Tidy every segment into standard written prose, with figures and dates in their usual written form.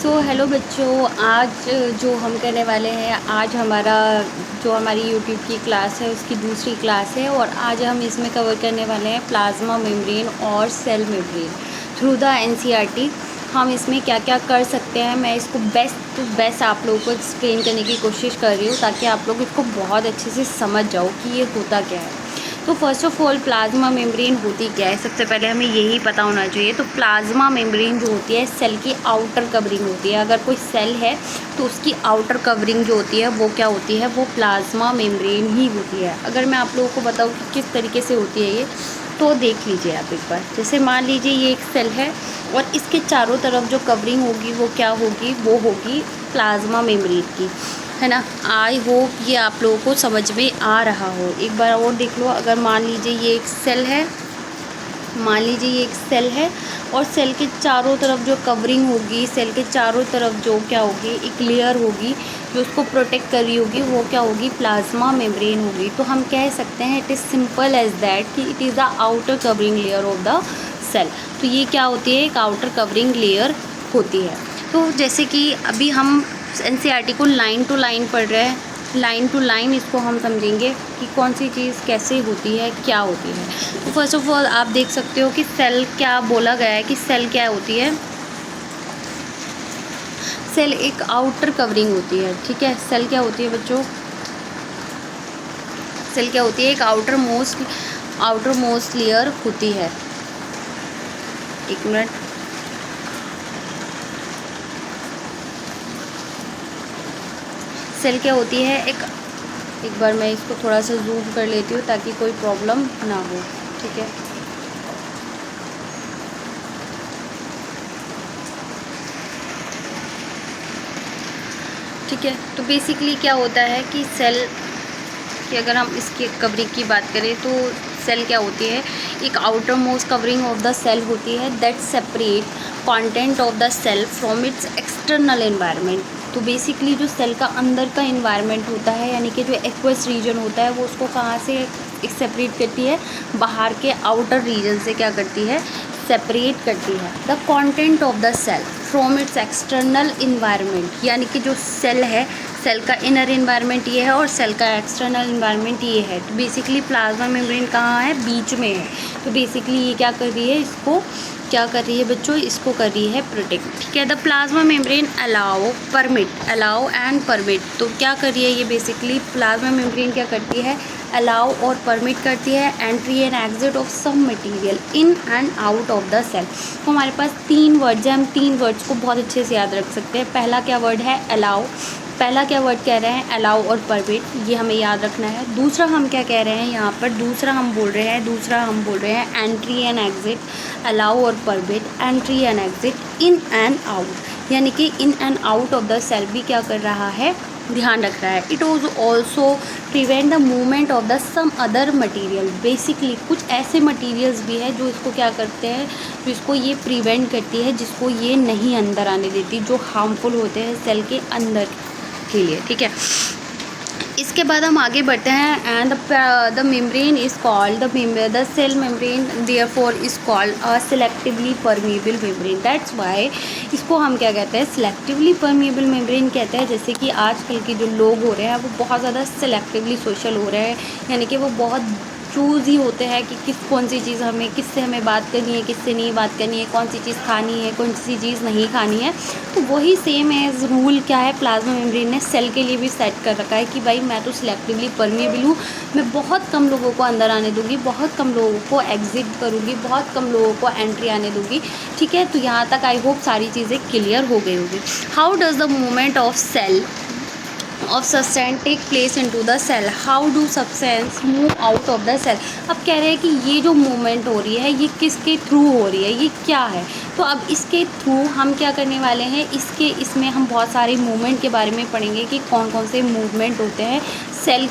Hello बच्चों, आज जो हम करने वाले हैं, आज हमारी यूट्यूब की क्लास है उसकी दूसरी क्लास है। और आज हम इसमें कवर करने वाले हैं प्लाज्मा मेम्ब्रेन और cell membrane through the NCERT. हम इसमें क्या क्या कर सकते हैं, मैं इसको बेस्ट टू बेस्ट आप लोगों को एक्सप्लेन करने की कोशिश कर रही हूँ ताकि आप लोग इसको बहुत अच्छे से समझ जाओ कि ये होता क्या है। तो first of all plasma membrane होती क्या है, सबसे पहले हमें यही पता होना चाहिए। तो प्लाज्मा मेम्ब्रेन जो होती है सेल की आउटर कवरिंग होती है। अगर कोई सेल है तो उसकी आउटर कवरिंग जो होती है वो क्या होती है, वो प्लाज्मा मेम्ब्रेन ही होती है। अगर मैं आप लोगों को बताऊँ कि किस तरीके से होती है ये, तो देख लीजिए आप एक बार। जैसे मान लीजिए ये एक सेल है और इसके चारों तरफ जो कवरिंग होगी वो क्या होगी, वो होगी प्लाज्मा मेम्ब्रेन की, है ना। आई होप ये आप लोगों को समझ में आ रहा हो। एक बार और देख लो। अगर मान लीजिए ये एक सेल है, और सेल के चारों तरफ जो कवरिंग होगी, सेल के चारों तरफ जो क्या होगी, एक लेयर होगी जो उसको प्रोटेक्ट कर रही होगी, वो क्या होगी, प्लाज्मा मेम्ब्रेन होगी। तो हम कह सकते हैं it is simple as that कि it is the outer covering layer of the cell. तो ये क्या होती है, एक आउटर कवरिंग लेयर होती है। तो जैसे कि अभी हम एनसीईआरटी को लाइन टू लाइन पढ़ रहे हैं, लाइन टू लाइन इसको हम समझेंगे कि कौन सी चीज़ कैसे होती है, क्या होती है। तो फर्स्ट ऑफ ऑल आप देख सकते हो कि सेल, क्या बोला गया है कि सेल क्या होती है। सेल एक आउटर कवरिंग होती है, ठीक है। सेल क्या होती है बच्चों, सेल क्या होती है, एक आउटर मोस्ट लेयर होती है। एक मिनट, सेल क्या होती है, एक बार मैं इसको थोड़ा सा जूम कर लेती हूँ ताकि कोई प्रॉब्लम ना हो, ठीक है। ठीक है, तो बेसिकली क्या होता है कि सेल कि अगर हम इसकी कवरिंग की बात करें तो सेल क्या होती है, एक outermost covering of the cell होती है that separate content of the cell from its external environment. तो बेसिकली जो सेल का अंदर का एनवायरनमेंट होता है, यानी कि जो एक्वस रीजन होता है, वो उसको कहाँ से एक सेपरेट करती है, बाहर के आउटर रीजन से क्या करती है, सेपरेट करती है। The content of the cell from its external environment, यानी कि जो सेल है, सेल का इनर इन्वायरमेंट ये है और सेल का एक्सटर्नल इन्वायरमेंट ये है। तो बेसिकली प्लाज्मा मेम्ब्रेन कहाँ है, बीच में है। तो बेसिकली ये क्या कर रही है, इसको क्या कर रही है बच्चों, इसको कर रही है प्रोटेक्ट, ठीक है। The plasma membrane allow and permit. तो क्या कर रही है ये, बेसिकली प्लाज्मा मेम्ब्रेन क्या करती है, अलाउ और परमिट करती है entry and exit of some material in and out of the cell. तो हमारे पास 3 वर्ड्स हैं, हम 3 वर्ड्स को बहुत अच्छे से याद रख सकते हैं। पहला क्या वर्ड है, अलाउ। पहला क्या वर्ड कह रहे हैं, अलाउ और परमिट, ये हमें याद रखना है। दूसरा हम क्या कह रहे हैं यहाँ पर, दूसरा हम बोल रहे हैं एंट्री एंड एग्जिट। अलाउ और permit, entry and exit, in and out, यानी कि in and out of the cell भी क्या कर रहा है, ध्यान रख रहा है। It was also prevent the movement of the some other material. Basically कुछ ऐसे मटीरियल्स भी है जो इसको क्या करते हैं, जो इसको ये प्रिवेंट करती है, जिसको ये नहीं अंदर आने देती, जो हार्मफुल होते हैं सेल के अंदर के लिए, ठीक है। इसके बाद हम आगे बढ़ते हैं। And the membrane is called the cell membrane therefore is called a selectively permeable membrane. That's why इसको हम क्या कहते हैं, सिलेक्टिवली परमिएबल मेम्ब्रेन कहते हैं। जैसे कि आजकल के जो लोग हो रहे हैं वो बहुत ज़्यादा सिलेक्टिवली सोशल हो रहे हैं, यानी कि वो बहुत चूज़ ही होते हैं कि कौन सी चीज़ हमें, किससे हमें बात करनी है, किससे नहीं बात करनी है, कौन सी चीज़ खानी है, कौन सी चीज़ नहीं खानी है। तो वही सेम एज रूल क्या है, प्लाज्मा मेम्ब्रेन ने सेल के लिए भी सेट कर रखा है कि भाई मैं तो सिलेक्टिवली परमिएबल हूँ, मैं बहुत कम लोगों को अंदर आने दूँगी, बहुत कम लोगों को एग्जिट करूँगी, बहुत कम लोगों को एंट्री आने दूँगी, ठीक है। तो यहाँ तक आई होप सारी चीज़ें क्लियर हो गई होगी। How does the movement of cell of substance take place into the cell, how do substance move out of the cell। अब कह रहे हैं कि ये जो मूवमेंट हो रही है ये किसके थ्रू हो रही है, ये क्या है। तो अब इसके थ्रू हम क्या करने वाले हैं, इसमें हम बहुत सारे मूवमेंट के बारे में पढ़ेंगे कि कौन कौन से मूवमेंट होते हैं सेल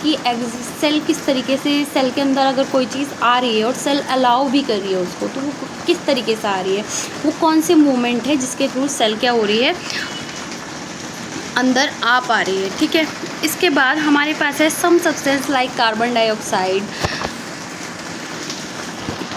किस तरीके से, सेल के अंदर अगर कोई चीज़ आ रही है और सेल अलाउ भी कर रही है उसको, तो वो किस तरीके से आ रही है, वो कौन से मूवमेंट है जिसके थ्रू सेल क्या हो रही है, अंदर आ पा रही है, ठीक है। इसके बाद हमारे पास है some substance like carbon dioxide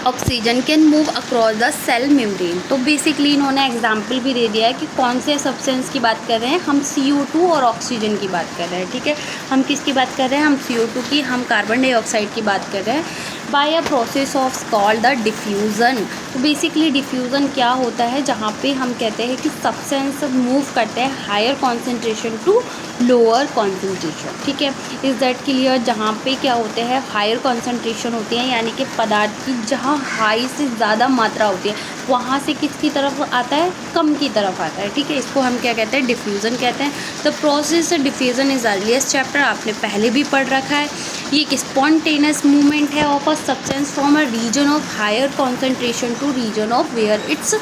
oxygen can move across the cell membrane. तो बेसिकली इन्होंने एग्जाम्पल भी दे दिया है कि कौन से सब्सटेंस की बात कर रहे हैं। हम CO2 और ऑक्सीजन की बात कर रहे हैं, ठीक है। हम किसकी बात कर रहे हैं? हम CO2 की, हम कार्बन डाइऑक्साइड की बात कर रहे हैं। By a process of called the diffusion. तो बेसिकली डिफ्यूज़न क्या होता है? जहाँ पे हम कहते हैं कि सब्सटेंस मूव करते हैं higher concentration to lower concentration, ठीक है। Is that clear? जहाँ पे क्या होते हैं, हायर कॉन्सेंट्रेशन होती है, यानी कि पदार्थ की जहाँ हाई से ज़्यादा मात्रा होती है वहाँ से किसकी तरफ आता है? कम की तरफ आता है, ठीक है। इसको हम क्या कहते हैं? डिफ्यूज़न कहते हैं। The process diffusion is earliest chapter, आपने पहले भी पढ़ रखा है। ये एक स्पॉन्टेनियस मूवमेंट है of a substance from a region of higher concentration to region of where it's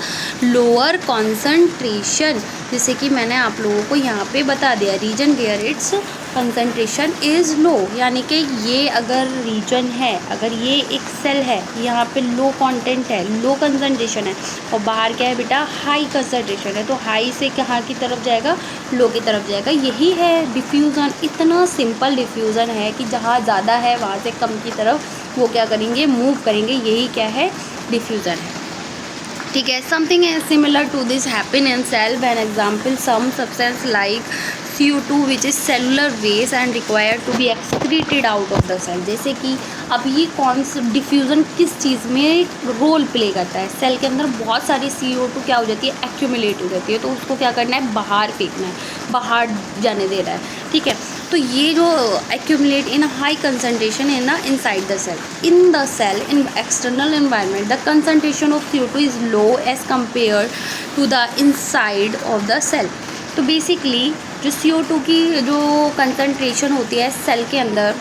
lower concentration. जैसे कि मैंने आप लोगों को यहाँ पे बता दिया, region where it's concentration is low, यानी कि ये अगर रीजन है, अगर ये एक सेल है, यहाँ पे लो कंटेंट है, लो कंसंट्रेशन है, और बाहर क्या है बेटा? हाई कंसंट्रेशन है, तो हाई से कहाँ की तरफ जाएगा? लो की तरफ जाएगा। यही है डिफ्यूज़न। इतना सिंपल डिफ्यूज़न है कि जहाँ ज़्यादा है वहाँ से कम की तरफ वो क्या करेंगे? मूव करेंगे। यही क्या है? डिफ्यूज़न है, ठीक है। Something similar to this happen in cell when example some substance like CO2 which is cellular waste and required to be excreted out of the cell. जैसे कि अब ये कौन सा डिफ्यूज़न किस चीज़ में रोल प्ले करता है? सेल के अंदर बहुत सारी CO2 क्या हो जाती है? एक्यूमुलेट हो जाती है, तो उसको क्या करना है? बाहर फेंकना है, बाहर जाने दे रहा है, ठीक है। तो ये जो accumulate in high concentration in inside the cell in external environment the concentration of CO2 is low as compare to the inside of the cell. तो बेसिकली जो CO2 की जो कंसंट्रेशन होती है सेल के अंदर,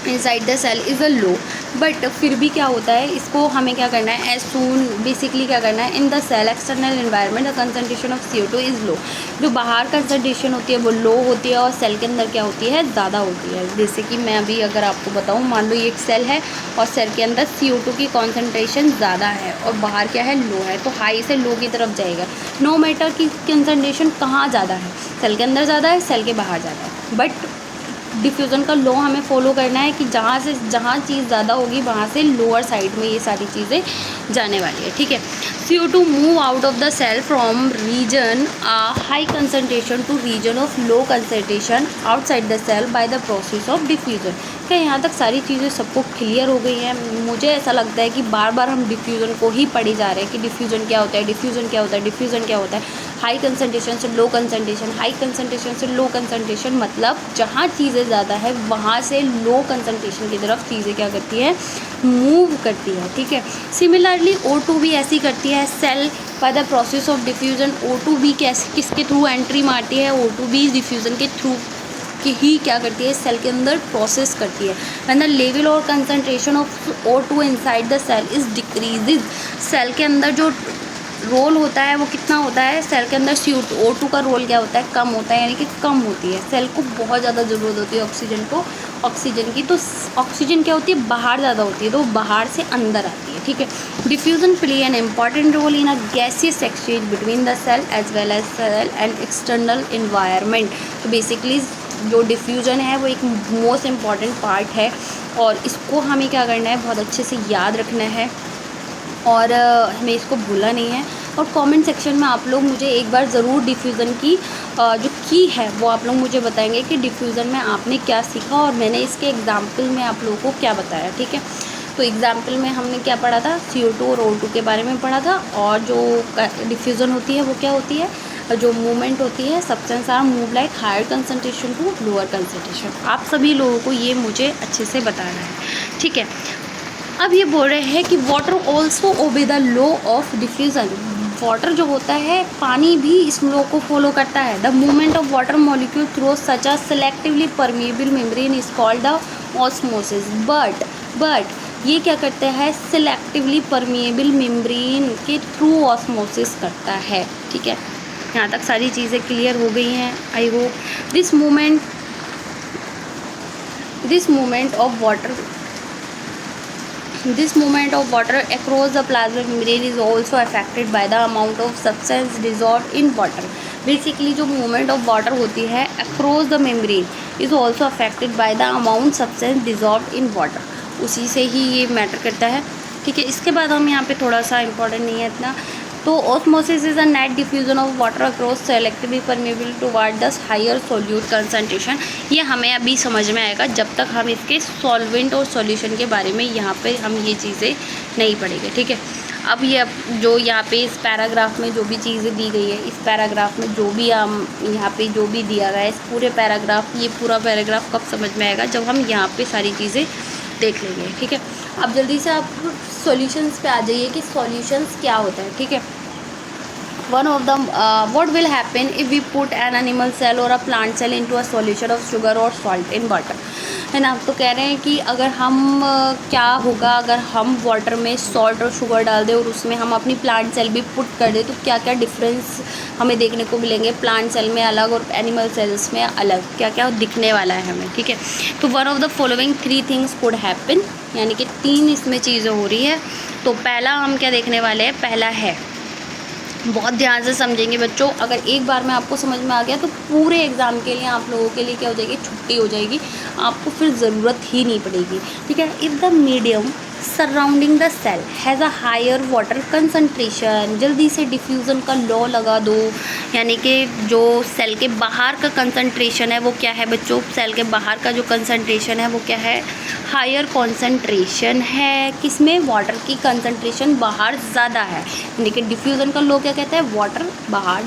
inside the cell is a low, but फिर भी क्या होता है? इसको हमें क्या करना है? एज सून बेसिकली क्या करना है? In the cell external environment the concentration of CO2 is low. जो बाहर कंसंट्रेशन होती है वो लो होती है और सेल के अंदर क्या होती है? ज़्यादा होती है। जैसे कि मैं अभी अगर आपको बताऊँ, मान लो ये एक सेल है और सेल के अंदर CO2 की कॉन्सेंट्रेशन ज़्यादा है और बाहर क्या है? लो है, तो हाई से लो की तरफ जाएगा। नो मैटर की कंसंट्रेशन कहाँ ज़्यादा है, सेल के अंदर ज़्यादा है, सेल के बाहर ज़्यादा है, बट डिफ्यूज़न का लॉ हमें फॉलो करना है कि जहाँ चीज़ ज़्यादा होगी वहाँ से लोअर साइड में ये सारी चीज़ें जाने वाली है, ठीक है। CO2 move out of the cell from region high concentration to region of low concentration outside the cell by the process of diffusion. क्या यहाँ तक सारी चीज़ें सबको क्लियर हो गई हैं? मुझे ऐसा लगता है कि बार बार हम डिफ्यूज़न को ही पढ़े जा रहे हैं कि डिफ्यूज़न क्या होता है, डिफ्यूज़न क्या होता है, डिफ्यूज़न क्या होता है। हाई कंसंट्रेशन से लो कंसंट्रेशन, हाई कंसंट्रेशन से लो कंसंट्रेशन, मतलब जहाँ चीज़ें ज़्यादा है वहाँ से लो कंसंट्रेशन की तरफ चीज़ें क्या करती है? मूव करती है, ठीक है। सिमिलरली O2 भी ऐसी करती है। Cell by the process of diffusion O2 भी किसके थ्रू एंट्री मारती है? O2 भी डिफ्यूज़न के थ्रू कि ही क्या करती है? सेल के अंदर प्रोसेस करती है। व्हेन द लेवल और concentration of O2 inside the cell is decreases, cell के अंदर जो रोल होता है वो कितना होता है? सेल के अंदर CO2 का रोल क्या होता है? कम होता है, यानी कि कम होती है। सेल को बहुत ज़्यादा ज़रूरत होती है ऑक्सीजन की, तो ऑक्सीजन क्या होती है? बाहर ज़्यादा होती है, तो बाहर से अंदर आती है, ठीक है। Diffusion play an important role in a gaseous exchange between the cell as well as cell and external environment. तो बेसिकली जो डिफ्यूज़न है वो एक मोस्ट इम्पॉर्टेंट पार्ट है और इसको हमें क्या करना है? बहुत अच्छे से याद रखना है और हमें इसको भूलना नहीं है। और कमेंट सेक्शन में आप लोग मुझे एक बार ज़रूर डिफ्यूज़न की जो की है वो आप लोग मुझे बताएंगे कि डिफ्यूज़न में आपने क्या सीखा और मैंने इसके एग्जाम्पल में आप लोगों को क्या बताया, ठीक है। तो एग्जाम्पल में हमने क्या पढ़ा था? CO2 और O2 के बारे में पढ़ा था। और जो डिफ्यूज़न होती है वो क्या होती है? जो मूवमेंट होती है, substance are move like higher concentration to lower concentration. आप सभी लोगों को ये मुझे अच्छे से बताना है, ठीक है। अब ये बोल रहे हैं कि water also obey the law of diffusion. Water जो होता है, पानी भी इस लॉ को फॉलो करता है। The movement of water molecule through such a selectively permeable membrane is called the osmosis. But ये क्या करता है? सेलेक्टिवली परमिएबल मेम्ब्रेन के थ्रू ऑस्मोसिस करता है, ठीक है। यहाँ तक सारी चीज़ें क्लियर हो गई हैं, I hope. This movement of water across the plasma membrane is also affected by the amount of substance dissolved in water. Basically जो movement of water होती है across the membrane is also affected by the amount substance dissolved in water. उसी से ही ये matter करता है। ठीक है। इसके बाद हम यहाँ पे थोड़ा सा इंपॉर्टेंट नहीं है इतना, तो osmosis is a net diffusion of water across selectively permeable toward the higher solute concentration. ये हमें अभी समझ में आएगा जब तक हम इसके सॉल्वेंट और सॉल्यूशन के बारे में यहाँ पे हम ये चीज़ें नहीं पढ़ेंगे, ठीक है। अब ये जो यहाँ पे इस पैराग्राफ में जो भी चीज़ें दी गई है, इस पैराग्राफ में जो भी हम यहाँ पे जो भी दिया गया है, इस पूरे पैराग्राफ, ये पूरा पैराग्राफ कब समझ में आएगा, जब हम यहाँ पे सारी चीज़ें देख लेंगे, ठीक है। अब जल्दी से आप सॉल्यूशंस पे आ जाइए कि सॉल्यूशंस क्या होता है, ठीक है। One of the what will happen if we put an animal cell और a plant cell into a solution of sugar और सॉल्ट इन वाटर, है ना। तो कह रहे हैं कि अगर हम क्या होगा अगर हम वाटर में सॉल्ट और शुगर डाल दें और उसमें हम अपनी प्लांट सेल भी पुट कर दें, तो क्या क्या डिफरेंस हमें देखने को मिलेंगे, प्लांट सेल में अलग और एनिमल सेल्स में अलग, क्या क्या दिखने वाला है हमें, ठीक है। तो one of the following 3 things could happen, यानी कि 3 इसमें चीज़ें हो रही है। तो पहला हम क्या देखने वाले हैं, पहला है, बहुत ध्यान से समझेंगे बच्चों, अगर एक बार में आपको समझ में आ गया तो पूरे एग्ज़ाम के लिए आप लोगों के लिए क्या हो जाएगी, छुट्टी हो जाएगी, आपको फिर ज़रूरत ही नहीं पड़ेगी, ठीक है। If the medium surrounding the cell has a higher water concentration, जल्दी से डिफ्यूज़न का लॉ लगा दो, यानी कि जो सेल के बाहर का कंसंट्रेशन है वो क्या है बच्चों, सेल के बाहर का जो कंसंट्रेशन है वो क्या है, हायर कंसंट्रेशन है, किसमें, वाटर की कंसंट्रेशन बाहर ज़्यादा है, यानी कि डिफ्यूज़न का लॉ क्या कहता है, वाटर बाहर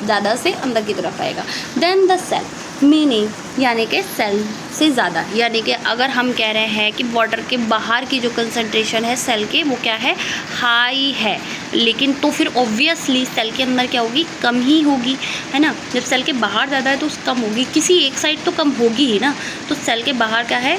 ज़्यादा से अंदर की तरफ आएगा। देन द सेल मीनिंग, यानी कि सेल से ज़्यादा, यानी कि अगर हम कह रहे हैं कि वाटर के बाहर की जो कंसंट्रेशन है सेल के वो क्या है, हाई है, लेकिन तो फिर ऑब्वियसली सेल के अंदर क्या होगी, कम ही होगी, है ना। जब सेल के बाहर ज़्यादा है तो कम होगी, किसी एक साइड तो कम होगी ही ना, तो सेल के बाहर क्या है,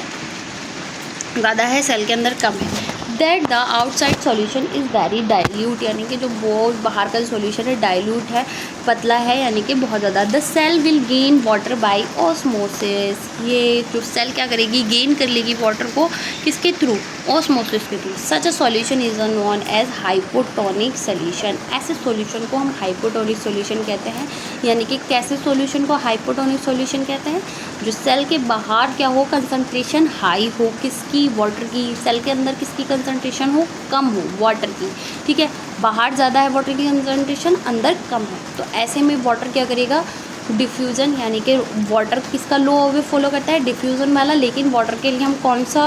ज़्यादा है, सेल के अंदर कम है। That the outside solution is very dilute, यानी कि जो बहुत बाहर का सॉल्यूशन है डाइल्यूट है, पतला है, यानी कि बहुत ज़्यादा। The cell will gain water by osmosis, ये जो सेल क्या करेगी, गेन कर लेगी वाटर को, किसके थ्रू, ऑस्मोसिस के थ्रू। Such a solution is known as hypotonic solution, ऐसे सॉल्यूशन को हम हाइपोटोनिक सॉल्यूशन कहते हैं, यानी कि कैसे सॉल्यूशन को हाइपोटोनिक सॉल्यूशन कहते हैं, जो सेल के बाहर क्या हो, कंसंट्रेशन हाई हो, किसकी, वाटर की, सेल के अंदर किसकी कंसंट्रेशन हो, कम हो, वाटर की, ठीक है। बाहर ज़्यादा है वाटर की कंसंट्रेशन, अंदर कम है, तो ऐसे में वाटर क्या करेगा, डिफ्यूज़न, यानी कि वाटर किसका लॉ वे फॉलो करता है, डिफ्यूज़न वाला, लेकिन वाटर के लिए हम कौन सा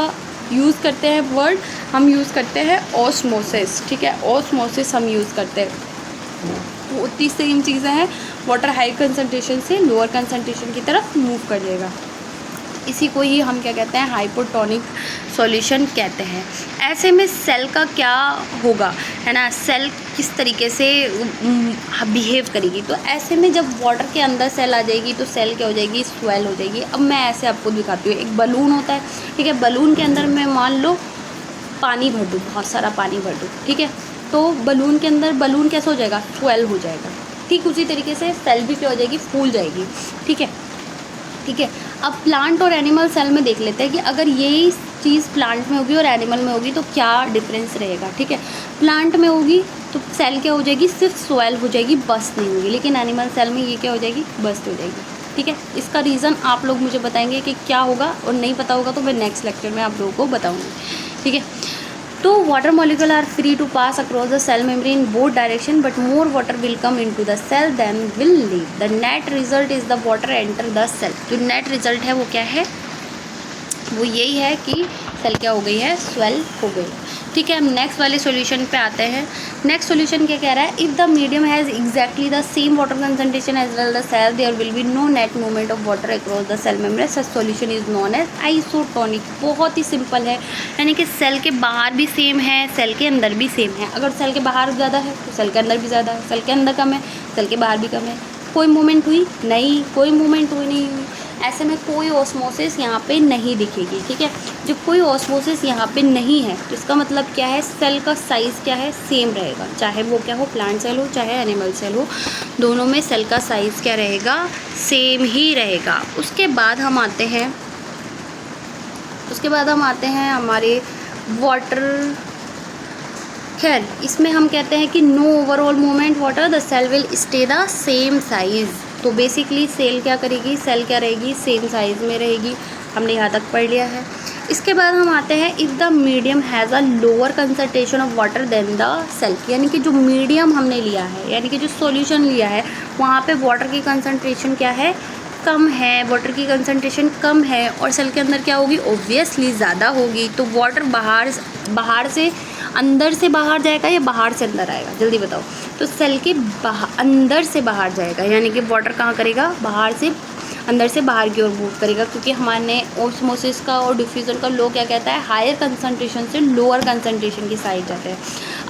यूज़ करते हैं वर्ड, हम यूज़ करते हैं ऑस्मोसिस, ठीक है, ऑस्मोसिस हम यूज़ करते हैं। वो उतनी सेम चीज़ें हैं, वाटर हाई कंसंट्रेशन से लोअर कंसंट्रेशन की तरफ मूव कर जाएगा, इसी को ही हम क्या कहते हैं, हाइपोटोनिक सॉल्यूशन कहते हैं। ऐसे में सेल का क्या होगा, है ना, सेल किस तरीके से बिहेव करेगी, तो ऐसे में जब वाटर के अंदर सेल आ जाएगी तो सेल क्या हो जाएगी, स्वेल हो जाएगी। अब मैं ऐसे आपको दिखाती हूँ, एक बलून होता है, ठीक है, बलून के अंदर मैं मान लो पानी भर दूँ, बहुत सारा पानी भर दूँ, ठीक है, तो बलून के अंदर बलून कैसा हो जाएगा, स्वेल हो जाएगा। ठीक उसी तरीके से सेल भी क्या हो जाएगी, फूल जाएगी, ठीक है, ठीक है। अब प्लांट और एनिमल सेल में देख लेते हैं कि अगर यही चीज़ प्लांट में होगी और एनिमल में होगी तो क्या डिफरेंस रहेगा, ठीक है। प्लांट में होगी तो सेल क्या हो जाएगी, सिर्फ स्वेल हो जाएगी, बस्ट नहीं होगी, लेकिन एनिमल सेल में ये क्या हो जाएगी, बस्ट हो जाएगी, ठीक है। इसका रीज़न आप लोग मुझे बताएंगे कि क्या होगा, और नहीं पता होगा तो मैं नेक्स्ट लेक्चर में आप लोगों को बताऊँगी, ठीक है। तो water molecule are free to pass across the cell membrane in both direction, but more water will come into the cell then will leave. The net result is the water enter the cell. जो net result है वो क्या है, वो यही है कि cell क्या हो गई है, स्वेल हो गई, ठीक है। हम नेक्स्ट वाले सॉल्यूशन पे आते हैं। नेक्स्ट सॉल्यूशन क्या कह रहा है, if the medium has exactly the same water concentration as well the cell there will be no net movement of water across the cell membrane, such solution is known as isotonic. बहुत ही simple है, यानी कि cell के बाहर भी same है, cell के अंदर भी सेम है। अगर सेल के बाहर ज़्यादा है तो सेल के अंदर भी ज़्यादा है, सेल के अंदर कम है सेल के बाहर भी कम है। कोई मूवमेंट हुई नहीं, कोई मूवमेंट हुई नहीं हुई, ऐसे में कोई ऑस्मोसिस यहाँ पे नहीं दिखेगी, ठीक है। जब कोई ऑस्मोसिस यहाँ पे नहीं है तो इसका मतलब क्या है, सेल का साइज़ क्या है, सेम रहेगा, चाहे वो क्या हो, प्लांट सेल हो चाहे एनिमल सेल हो, दोनों में सेल का साइज़ क्या रहेगा, सेम ही रहेगा। उसके बाद हम आते हैं हमारे वाटर, खैर इसमें हम कहते हैं कि no overall movement water, the cell will stay the same size. तो बेसिकली सेल क्या करेगी, सेल क्या रहेगी, सेम साइज़ में रहेगी, हमने यहाँ तक पढ़ लिया है। इसके बाद हम आते हैं if the medium has a lower concentration of water then the self, यानी कि जो मीडियम हमने लिया है, यानी कि जो सॉल्यूशन लिया है वहाँ पे वाटर की कंसंट्रेशन क्या है, कम है, वाटर की कंसंट्रेशन कम है, और सेल के अंदर क्या होगी, ऑब्वियसली ज़्यादा होगी। तो वाटर बाहर से अंदर से बाहर जाएगा या बाहर से अंदर आएगा, जल्दी बताओ। तो सेल के अंदर से बाहर जाएगा, यानी कि वाटर कहाँ करेगा, बाहर से अंदर से बाहर की ओर मूव करेगा, क्योंकि हमारे ऑस्मोसिस का और डिफ्यूज़न का लॉ क्या कहता है, हायर कंसंट्रेशन से लोअर कंसंट्रेशन की साइड जाते हैं।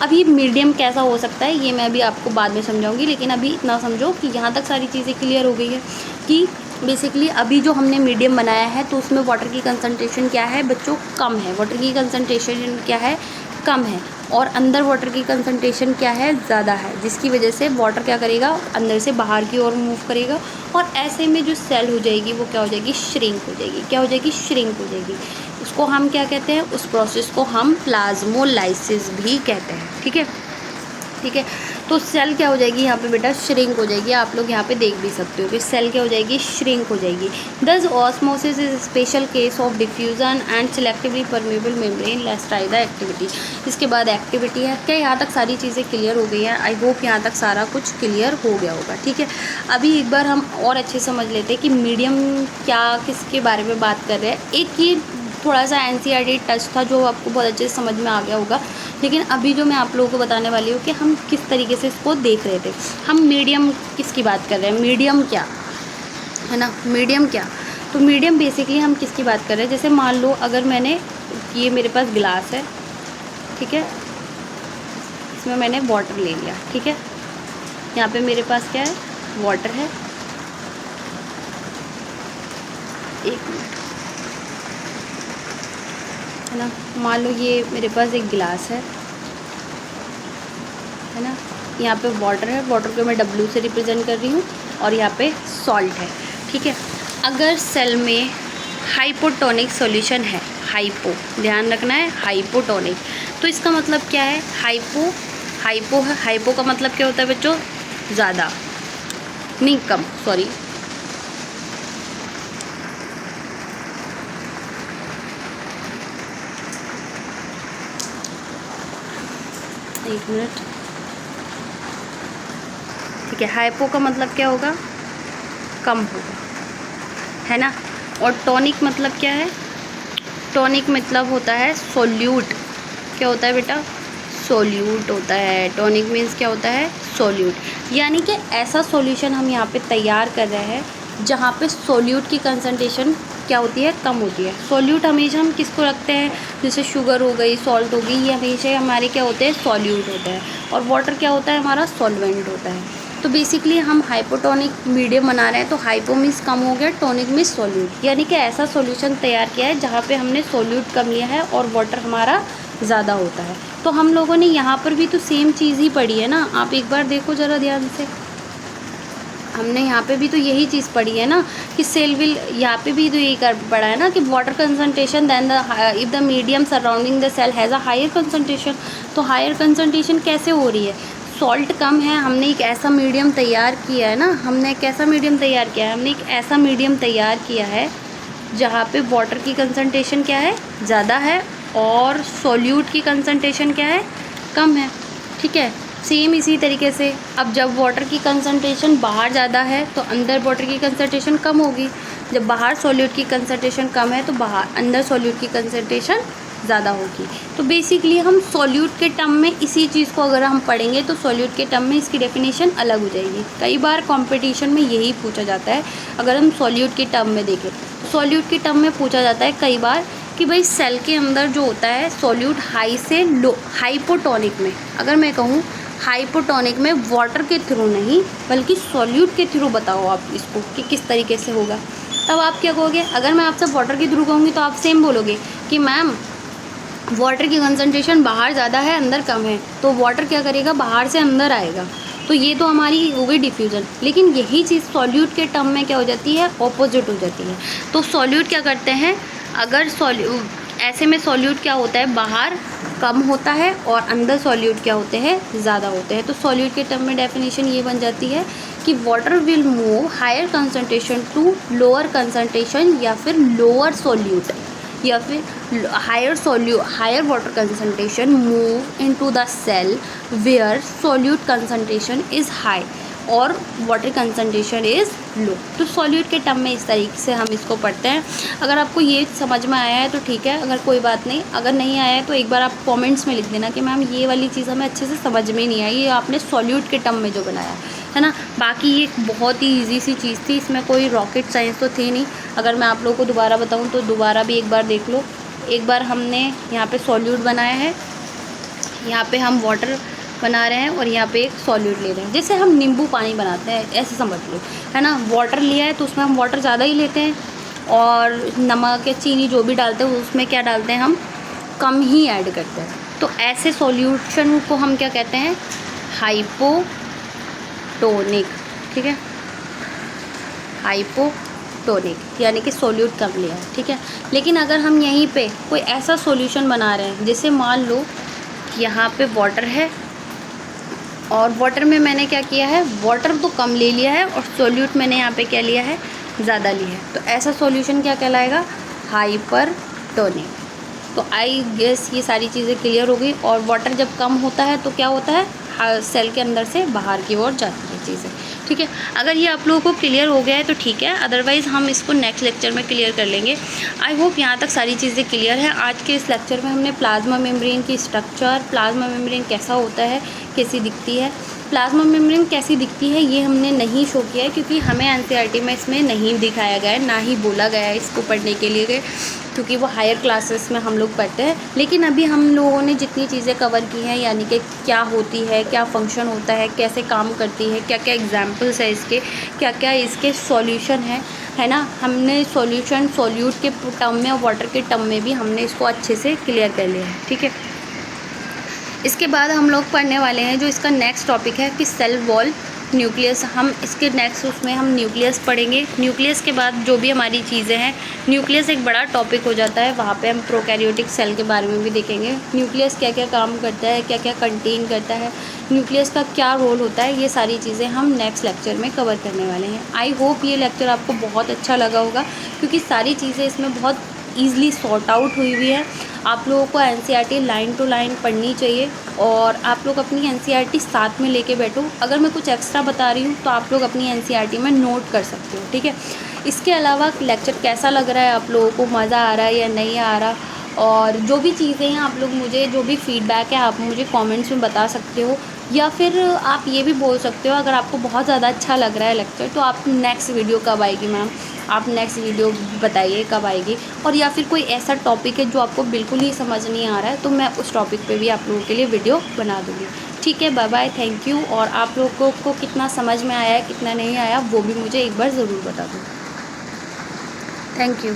अब ये मीडियम कैसा हो सकता है ये मैं अभी आपको बाद में समझाऊंगी, लेकिन अभी इतना समझो कि यहाँ तक सारी चीज़ें क्लियर हो गई है कि बेसिकली अभी जो हमने मीडियम बनाया है तो उसमें वाटर की कंसंट्रेशन क्या है बच्चों, कम है। वाटर की कंसंट्रेशन क्या है, कम है, और अंदर वाटर की कंसंट्रेशन क्या है, ज़्यादा है, जिसकी वजह से वाटर क्या करेगा, अंदर से बाहर की ओर मूव करेगा, और ऐसे में जो सेल हो जाएगी वो क्या हो जाएगी, श्रिंक हो जाएगी। क्या हो जाएगी, श्रिंक हो जाएगी। उसको हम क्या कहते हैं, उस प्रोसेस को हम प्लाज्मोलाइसिस भी कहते हैं। ठीक है, ठीक है। तो सेल क्या हो जाएगी यहाँ पे बेटा, श्रिंक हो जाएगी। आप लोग यहाँ पे देख भी सकते हो कि सेल क्या हो जाएगी, श्रिंक हो जाएगी। दस osmosis is special case of diffusion and selectively permeable membrane, let's try the activity. इसके बाद एक्टिविटी है। क्या यहाँ तक सारी चीज़ें क्लियर हो गई हैं? आई होप यहाँ तक सारा कुछ क्लियर हो गया होगा। ठीक है, अभी एक बार हम और अच्छे समझ लेते हैं कि मीडियम क्या, किसके बारे में बात कर रहे हैं। एक ये थोड़ा सा NCERT टच था जो आपको बहुत अच्छे से समझ में आ गया होगा, लेकिन अभी जो मैं आप लोगों को बताने वाली हूँ कि हम किस तरीके से इसको देख रहे थे। हम मीडियम किसकी बात कर रहे हैं, मीडियम क्या है ना, मीडियम क्या, तो मीडियम बेसिकली हम किसकी बात कर रहे हैं। जैसे मान लो अगर मैंने ये मेरे पास गिलास है, ठीक है, इसमें मैंने वाटर ले लिया, ठीक है, यहाँ पे मेरे पास क्या है, वाटर है। एक मिनट, है ना, मान लो ये मेरे पास एक गिलास है ना, यहाँ पे वाटर है, वाटर को मैं W से रिप्रेजेंट कर रही हूँ, और यहाँ पे सॉल्ट है। ठीक है, अगर सेल में हाइपोटोनिक सॉल्यूशन है, हाइपो ध्यान रखना है, हाइपोटोनिक, तो इसका मतलब क्या है, हाइपो है। हाइपो का मतलब क्या होता है बच्चों, ज़्यादा नहीं, कम, सॉरी, एक मिनट, ठीक है, हाइपो का मतलब क्या होगा, कम होगा, है ना। और टॉनिक मतलब क्या है, टॉनिक मतलब होता है सोल्यूट। क्या होता है बेटा, सोल्यूट होता है। टॉनिक मीन्स क्या होता है, सोल्यूट, यानी कि ऐसा सॉल्यूशन हम यहाँ पे तैयार कर रहे हैं जहाँ पे सोल्यूट की कंसंट्रेशन क्या होती है, कम होती है। सोल्यूट हमेशा हम किसको रखते हैं, जैसे शुगर हो गई, सॉल्ट हो गई, ये हमेशा हमारे क्या होते हैं, सॉल्यूट होता है, और वाटर क्या होता है, हमारा सॉल्वेंट होता है। तो बेसिकली हम हाइपोटोनिक मीडियम बना रहे हैं, तो हाइपो मीन्स कम हो गया, टोनिक मीन्स सोल्यूट, यानी कि ऐसा सॉल्यूशन तैयार किया है जहाँ पे हमने सोल्यूट कम लिया है और वाटर हमारा ज़्यादा होता है। तो हम लोगों ने यहाँ पर भी तो सेम चीज़ ही पढ़ी है ना, आप एक बार देखो ज़रा ध्यान से, हमने यहाँ पे भी तो यही चीज़ पढ़ी है ना कि सेल विल, यहाँ पे भी तो यही कर पढ़ा है ना कि water concentration than the if the medium surrounding the cell has a higher concentration. तो हायर कंसंट्रेशन कैसे हो रही है, सॉल्ट कम है, हमने एक ऐसा मीडियम तैयार किया है ना, हमने एक ऐसा मीडियम तैयार किया है, हमने एक ऐसा मीडियम तैयार किया है जहाँ पे वाटर की कंसंट्रेशन क्या है, ज़्यादा है, और सोल्यूट की कंसंट्रेशन क्या है, कम है। ठीक है, सेम इसी तरीके से अब जब वाटर की कंसंट्रेशन बाहर ज़्यादा है तो अंदर वाटर की कंसंट्रेशन कम होगी, जब बाहर सोल्यूट की कंसंट्रेशन कम है तो बाहर अंदर सोल्यूट की कंसंट्रेशन ज़्यादा होगी। तो बेसिकली हम सोल्यूट के टर्म में इसी चीज़ को अगर हम पढ़ेंगे तो सोल्यूट के टर्म में इसकी डेफिनेशन अलग हो जाएगी। कई बार कंपटीशन में यही पूछा जाता है, अगर हम सोल्यूट के टर्म में देखें तो सोल्यूट के टर्म में पूछा जाता है कई बार कि भाई सेल के अंदर जो होता है सोल्यूट हाई से लो, हाइपोटोनिक में, अगर मैं कहूँ हाइपोटोनिक में वाटर के थ्रू नहीं बल्कि सोल्यूट के थ्रू बताओ आप इसको कि किस तरीके से होगा, तब आप क्या कहोगे। अगर मैं आपसे वाटर के थ्रू कहूँगी तो आप सेम बोलोगे कि मैम वाटर की कंसंट्रेशन बाहर ज़्यादा है अंदर कम है, तो वाटर क्या करेगा, बाहर से अंदर आएगा, तो ये तो हमारी हो गई डिफ्यूज़न। लेकिन यही चीज़ सॉल्यूट के टर्म में क्या हो जाती है, ऑपोजिट हो जाती है। तो सॉल्यूट क्या करते हैं, अगर ऐसे में सॉल्यूट क्या होता है, बाहर कम होता है और अंदर सॉल्यूट क्या होते हैं, ज़्यादा होते हैं। तो सॉल्यूट के टर्म में डेफिनेशन ये बन जाती है कि water will move higher concentration to lower concentration या फिर लोअर सॉल्यूट, या फिर higher water concentration move into the cell where solute concentration is high और वाटर कंसनट्रेशन इज़ लो। तो सॉल्यूट के टर्म में इस तरीके से हम इसको पढ़ते हैं। अगर आपको ये समझ में आया है तो ठीक है, अगर कोई बात नहीं, अगर नहीं आया है तो एक बार आप कमेंट्स में लिख देना कि मैम ये वाली चीज़ हमें अच्छे से समझ में नहीं आई, ये आपने सॉल्यूट के टर्म में जो बनाया है ना। बाकी ये बहुत ही ईजी सी चीज़ थी, इसमें कोई रॉकेट साइंस तो थी नहीं। अगर मैं आप लोगों को दोबारा बताऊँ तो दोबारा भी एक बार देख लो। एक बार हमने यहाँ पे सॉल्यूट बनाया है, यहाँ पे हम वाटर बना रहे हैं और यहाँ पे एक सॉल्यूट ले रहे हैं, जैसे हम नींबू पानी बनाते हैं ऐसे समझ लो, है ना। वाटर लिया है तो उसमें हम वाटर ज़्यादा ही लेते हैं और नमक या चीनी जो भी डालते हैं उसमें क्या डालते हैं, हम कम ही ऐड करते हैं। तो ऐसे सॉल्यूशन को हम क्या कहते हैं, हाइपोटोनिक। ठीक है, हाइपोटोनिक यानी कि सॉल्यूट कम लिया है। ठीक है, लेकिन अगर हम यहीं पे कोई ऐसा सॉल्यूशन बना रहे हैं, जैसे मान लो यहाँ पे वाटर है और वाटर में मैंने क्या किया है, वाटर तो कम ले लिया है और सॉल्यूट मैंने यहाँ पे क्या लिया है, ज़्यादा लिया है। तो ऐसा सॉल्यूशन क्या कहलाएगा, हाइपरटोनिक। तो आई गेस ये सारी चीज़ें क्लियर हो गई। और वाटर जब कम होता है तो क्या होता है, सेल के अंदर से बाहर की ओर जाती है चीज़ें। ठीक है, अगर ये आप लोगों को क्लियर हो गया है तो ठीक है, अदरवाइज़ हम इसको नेक्स्ट लेक्चर में क्लियर कर लेंगे। आई होप यहाँ तक सारी चीज़ें क्लियर है। आज के इस लेक्चर में हमने प्लाज्मा मेम्ब्रेन की स्ट्रक्चर, प्लाज्मा मेम्ब्रेन कैसा होता है, कैसी दिखती है, प्लाज्मा मेम्ब्रेन कैसी दिखती है ये हमने नहीं शो किया है क्योंकि हमें एनसीईआरटी में इसमें नहीं दिखाया गया है, ना ही बोला गया है इसको पढ़ने के लिए, क्योंकि वो हायर क्लासेस में हम लोग पढ़ते हैं। लेकिन अभी हम लोगों ने जितनी चीज़ें कवर की हैं, यानी कि क्या होती है, क्या फंक्शन होता है, कैसे काम करती है, क्या क्या एग्जांपल्स है इसके, क्या क्या इसके सॉल्यूशन है ना, हमने सॉल्यूशन सॉल्यूट के टर्म में और वाटर के टर्म में भी हमने इसको अच्छे से क्लियर कर लिया है। ठीक है, इसके बाद हम लोग पढ़ने वाले हैं जो इसका नेक्स्ट टॉपिक है कि सेल वॉल न्यूक्लियस। हम इसके नेक्स्ट उसमें हम न्यूक्लियस पढ़ेंगे। न्यूक्लियस के बाद जो भी हमारी चीज़ें हैं, न्यूक्लियस एक बड़ा टॉपिक हो जाता है, वहाँ पे हम प्रोकैरियोटिक सेल के बारे में भी देखेंगे। न्यूक्लियस क्या क्या काम करता है, क्या क्या कंटेन करता है, न्यूक्लियस का क्या रोल होता है, ये सारी चीज़ें हम नेक्स्ट लेक्चर में कवर करने वाले हैं। आई होप ये लेक्चर आपको बहुत अच्छा लगा होगा क्योंकि सारी चीज़ें इसमें बहुत ईज़िली सॉर्ट आउट हुई हुई है। आप लोगों को एनसीईआरटी लाइन टू लाइन पढ़नी चाहिए और आप लोग अपनी एनसीईआरटी साथ में लेके बैठो। अगर मैं कुछ एक्स्ट्रा बता रही हूँ तो आप लोग अपनी एनसीईआरटी में नोट कर सकते हो। ठीक है, इसके अलावा लेक्चर कैसा लग रहा है, आप लोगों को मज़ा आ रहा है या नहीं आ रहा, और जो भी चीज़ें हैं आप लोग मुझे, जो भी फीडबैक है आप मुझे कमेंट्स में बता सकते हो, या फिर आप ये भी बोल सकते हो अगर आपको बहुत ज़्यादा अच्छा लग रहा है लेक्चर तो आप नेक्स्ट वीडियो कब आएगी मैम, आप नेक्स्ट वीडियो बताइए कब आएगी। और या फिर कोई ऐसा टॉपिक है जो आपको बिल्कुल ही समझ नहीं आ रहा है तो मैं उस टॉपिक पे भी आप लोगों के लिए वीडियो बना दूँगी। ठीक है, बाय बाय, थैंक यू। और आप लोगों को कितना समझ में आया है, कितना नहीं आया, वो भी मुझे एक बार ज़रूर बता दो। Thank you.